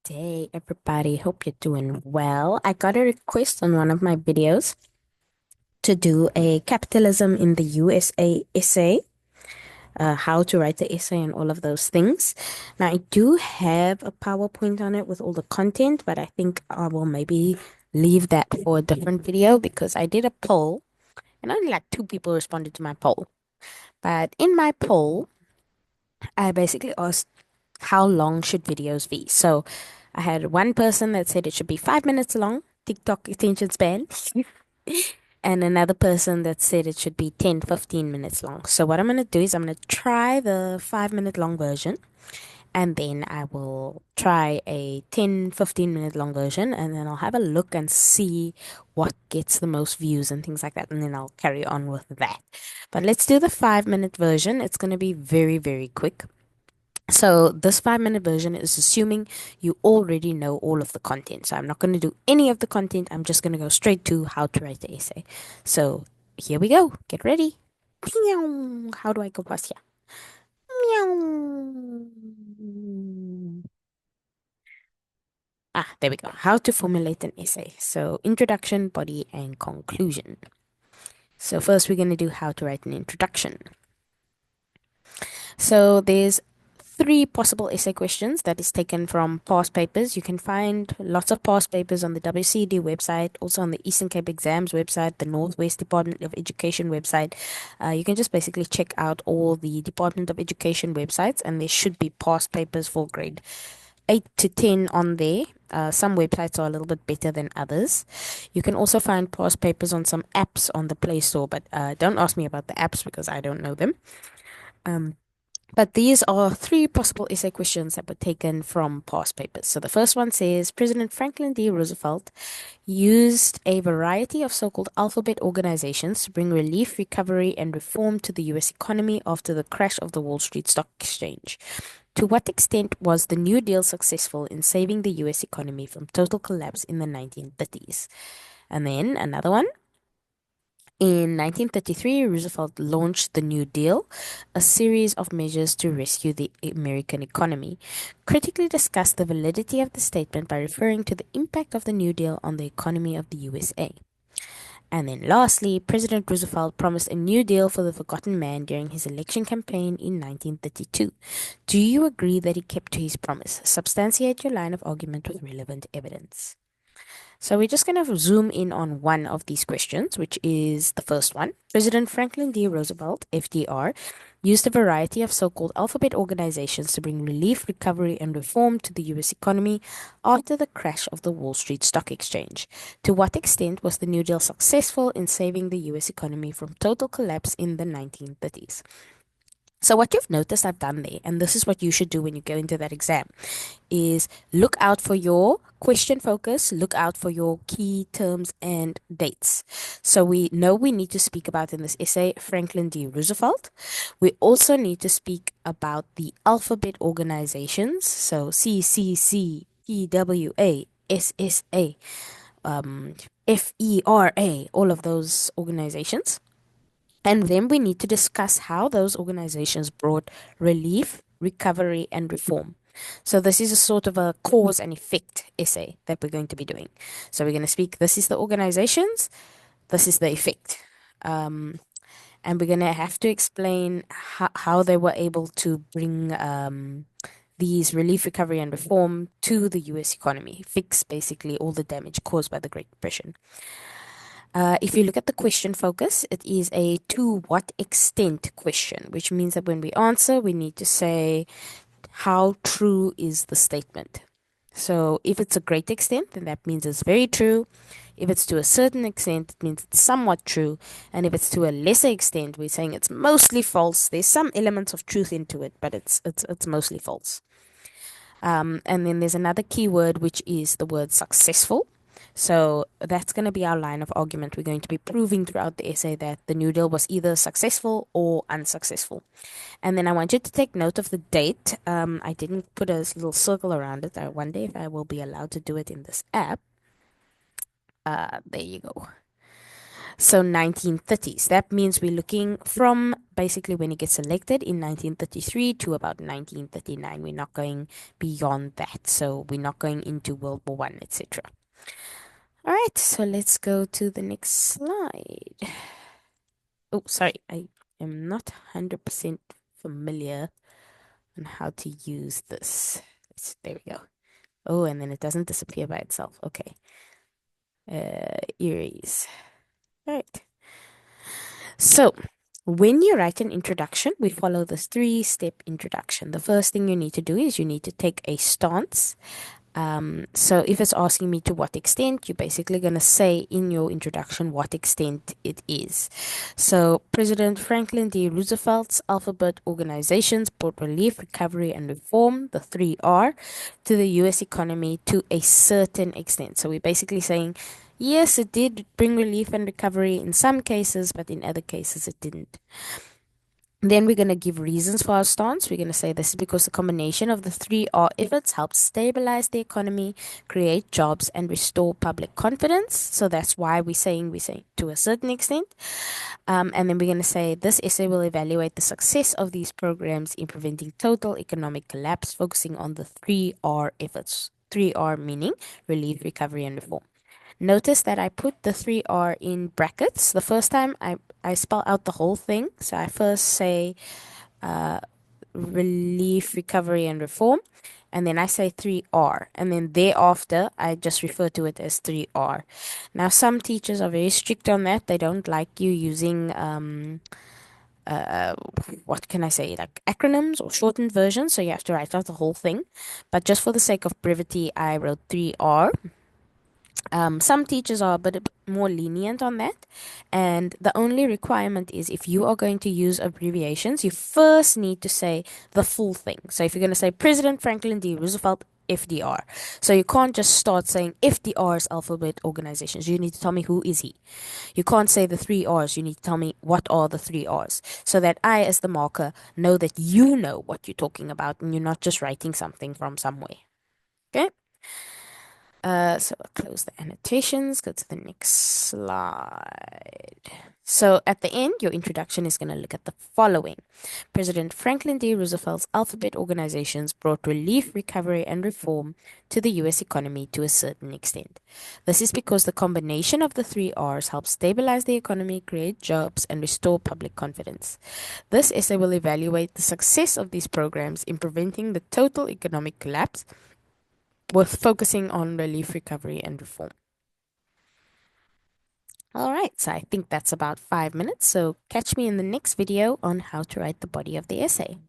day, everybody. Hope you're doing well. I got a request on one of my videos to do a capitalism in the USA essay, how to write the essay and all of those things. Now, I do have a PowerPoint on it with all the content, but I think I will maybe leave that for a different video because I did a poll and only like two people responded to my poll. But in my poll, I basically asked how long should videos be? So I had one person that said it should be 5 minutes long, TikTok attention span, and another person that said it should be 10, 15 minutes long. So what I'm going to do is I'm going to try the 5 minute long version and then I will try a 10, 15 minute long version and then I'll have a look and see what gets the most views and things like that. And then I'll carry on with that. But let's do the 5 minute version. It's going to be very, very quick. So this 5 minute version is assuming you already know all of the content. So I'm not going to do any of the content. I'm just going to go straight to how to write the essay. So here we go. Get ready. Meow. How do I go past here? Meow. Ah, there we go. How to formulate an essay. So introduction, body, and conclusion. So first we're going to do how to write an introduction. So there's three possible essay questions that is taken from past papers. You can find lots of past papers on the WCD website, also on the Eastern Cape Exams website, the Northwest Department of Education website. You can just basically check out all the Department of Education websites, and there should be past papers for grade 8 to 10 on there. Some websites are a little bit better than others. You can also find past papers on some apps on the Play Store, but don't ask me about the apps because I don't know them. But these are three possible essay questions that were taken from past papers. So the first one says President Franklin D. Roosevelt used a variety of so called alphabet organizations to bring relief, recovery, and reform to the US economy after the crash of the Wall Street Stock Exchange. To what extent was the New Deal successful in saving the US economy from total collapse in the 1930s? And then another one. In 1933, Roosevelt launched the New Deal, a series of measures to rescue the American economy. Critically discussed the validity of the statement by referring to the impact of the New Deal on the economy of the USA. And then lastly, President Roosevelt promised a new deal for the forgotten man during his election campaign in 1932. Do you agree that he kept to his promise? Substantiate your line of argument with relevant evidence. So we're just going to zoom in on one of these questions, which is the first one. President Franklin D. Roosevelt, FDR, used a variety of so-called alphabet organizations to bring relief, recovery, and reform to the U.S. economy after the crash of the Wall Street Stock Exchange. To what extent was the New Deal successful in saving the U.S. economy from total collapse in the 1930s? So what you've noticed I've done there, and this is what you should do when you go into that exam, is look out for your question focus, look out for your key terms and dates. So we know we need to speak about in this essay Franklin D. Roosevelt. We also need to speak about the alphabet organizations, so CCC, PWA, SSA, FERA, all of those organizations. And then we need to discuss how those organizations brought relief, recovery, and reform. So this is a sort of a cause and effect essay that we're going to be doing. So we're going to speak, this is the organizations, this is the effect. And we're going to have to explain how they were able to bring these relief, recovery, and reform to the US economy, fix basically all the damage caused by the Great Depression. If you look at the question focus, it is a to what extent question, which means that when we answer, we need to say, how true is the statement? So if it's a great extent, then that means it's very true. If it's to a certain extent, it means it's somewhat true. And if it's to a lesser extent, we're saying it's mostly false. There's some elements of truth into it, but it's mostly false. And then there's another keyword, which is the word successful. So that's going to be our line of argument. We're going to be proving throughout the essay that the New Deal was either successful or unsuccessful. And then I want you to take note of the date. I didn't put a little circle around it. I wonder if I will be allowed to do it in this app. There you go. So 1930s. That means we're looking from basically when he gets elected in 1933 to about 1939. We're not going beyond that. So we're not going into World War One, etc. All right, so let's go to the next slide. Oh, sorry, I am not 100% familiar on how to use this. There we go. Oh, and then it doesn't disappear by itself. Okay. Erase. All right. So, when you write an introduction, we follow this three-step introduction. The first thing you need to do is you need to take a stance. So if it's asking me to what extent, you're basically going to say in your introduction what extent it is. So President Franklin D. Roosevelt's alphabet organizations brought relief, recovery, and reform, the 3R, to the US economy to a certain extent. So we're basically saying, yes, it did bring relief and recovery in some cases, but in other cases it didn't. Then we're going to give reasons for our stance. We're going to say this is because the combination of the 3R efforts helped stabilize the economy, create jobs, and restore public confidence. So that's why we're saying to a certain extent. And then we're going to say this essay will evaluate the success of these programs in preventing total economic collapse, focusing on the 3R efforts. 3R meaning relief, recovery, and reform. Notice that I put the 3R in brackets. The first time I spell out the whole thing. So I first say relief, recovery, and reform. And then I say 3R. And then thereafter, I just refer to it as 3R. Now, some teachers are very strict on that. They don't like you using, what can I say, like acronyms or shortened versions. So you have to write out the whole thing. But just for the sake of brevity, I wrote 3R. Some teachers are a bit more lenient on that, and the only requirement is if you are going to use abbreviations, you first need to say the full thing. So if you're going to say President Franklin D. Roosevelt, FDR, so you can't just start saying FDR's alphabet organizations. You need to tell me who is he. You can't say the 3Rs. You need to tell me what are the 3Rs, so that I, as the marker, know that you know what you're talking about and you're not just writing something from somewhere. Okay. So I'll close the annotations, go to the next slide. So at the end, your introduction is going to look at the following. President Franklin D. Roosevelt's alphabet organizations brought relief, recovery, and reform to the US economy to a certain extent. This is because the combination of the 3Rs helped stabilize the economy, create jobs, and restore public confidence. This essay will evaluate the success of these programs in preventing the total economic collapse, with focusing on relief, recovery, and reform. All right, so I think that's about 5 minutes. So catch me in the next video on how to write the body of the essay.